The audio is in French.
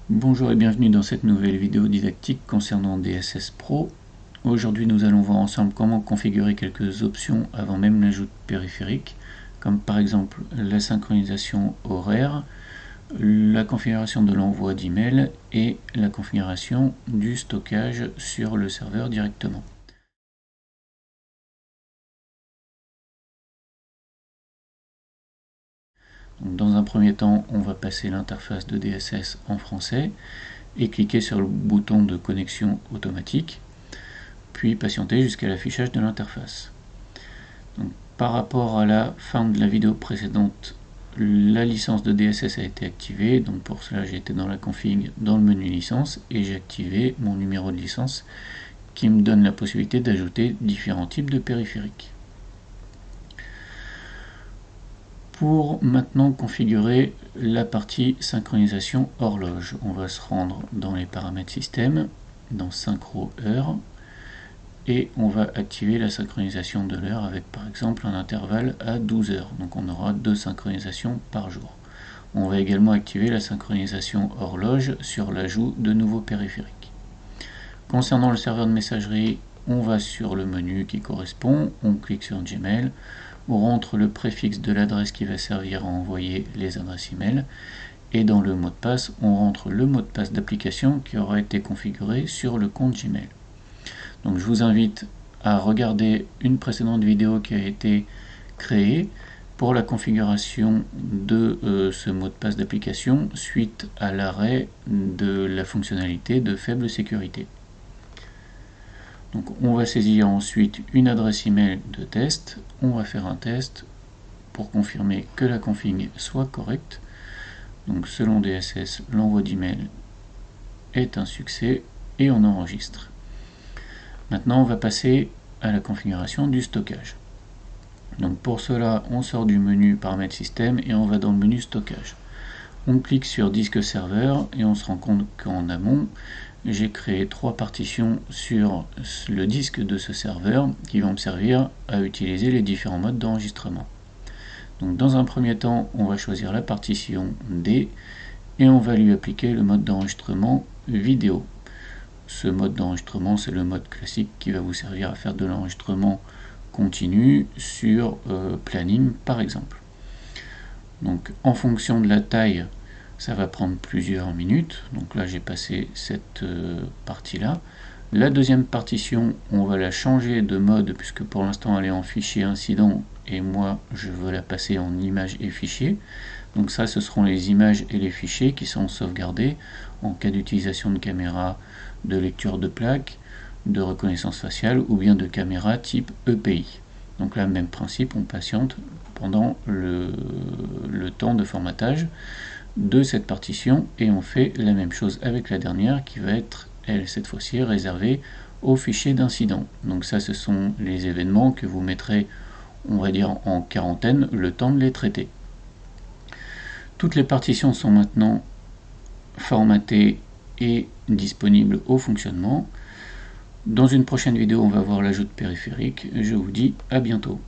Bonjour et bienvenue dans cette nouvelle vidéo didactique concernant DSS Pro. Aujourd'hui nous allons voir ensemble comment configurer quelques options avant même l'ajout de périphériques, comme par exemple la synchronisation horaire, la configuration de l'envoi d'email et la configuration du stockage sur le serveur directement. Donc, dans un premier temps, on va passer l'interface de DSS en français et cliquer sur le bouton de connexion automatique, puis patienter jusqu'à l'affichage de l'interface. Par rapport à la fin de la vidéo précédente, la licence de DSS a été activée, donc pour cela j'ai été dans la config, dans le menu licence, et j'ai activé mon numéro de licence qui me donne la possibilité d'ajouter différents types de périphériques. Pour maintenant configurer la partie synchronisation horloge, on va se rendre dans les paramètres système, dans synchro heure, et on va activer la synchronisation de l'heure avec par exemple un intervalle à 12 heures. Donc on aura 2 synchronisations par jour. On va également activer la synchronisation horloge sur l'ajout de nouveaux périphériques. Concernant le serveur de messagerie, on va sur le menu qui correspond, on clique sur Gmail, on rentre le préfixe de l'adresse qui va servir à envoyer les adresses email, et dans le mot de passe, on rentre le mot de passe d'application qui aura été configuré sur le compte Gmail. Donc je vous invite à regarder une précédente vidéo qui a été créée pour la configuration de ce mot de passe d'application suite à l'arrêt de la fonctionnalité de faible sécurité. Donc on va saisir ensuite une adresse email de test, on va faire un test pour confirmer que la config soit correcte. Donc selon DSS, l'envoi d'email est un succès et on enregistre. Maintenant on va passer à la configuration du stockage. Donc pour cela on sort du menu paramètres système et on va dans le menu stockage. On clique sur disque serveur et on se rend compte qu'en amont j'ai créé 3 partitions sur le disque de ce serveur qui vont me servir à utiliser les différents modes d'enregistrement. Donc dans un premier temps on va choisir la partition D et on va lui appliquer le mode d'enregistrement vidéo. Ce mode d'enregistrement c'est le mode classique qui va vous servir à faire de l'enregistrement continu sur planning par exemple. Donc en fonction de la taille ça va prendre plusieurs minutes, donc là j'ai passé cette partie là. La deuxième partition on va la changer de mode puisque pour l'instant elle est en fichier incident et moi je veux la passer en images et fichiers. Donc ça ce seront les images et les fichiers qui sont sauvegardés en cas d'utilisation de caméra de lecture de plaque, de reconnaissance faciale ou bien de caméra type EPI. Donc là même principe, on patiente pendant le temps de formatage de cette partition et on fait la même chose avec la dernière qui va être elle cette fois-ci réservée aux fichiers d'incident. Donc ça ce sont les événements que vous mettrez on va dire en quarantaine le temps de les traiter. Toutes les partitions sont maintenant formatées et disponibles au fonctionnement. Dans une prochaine vidéo on va voir l'ajout de périphériques. Je vous dis à bientôt.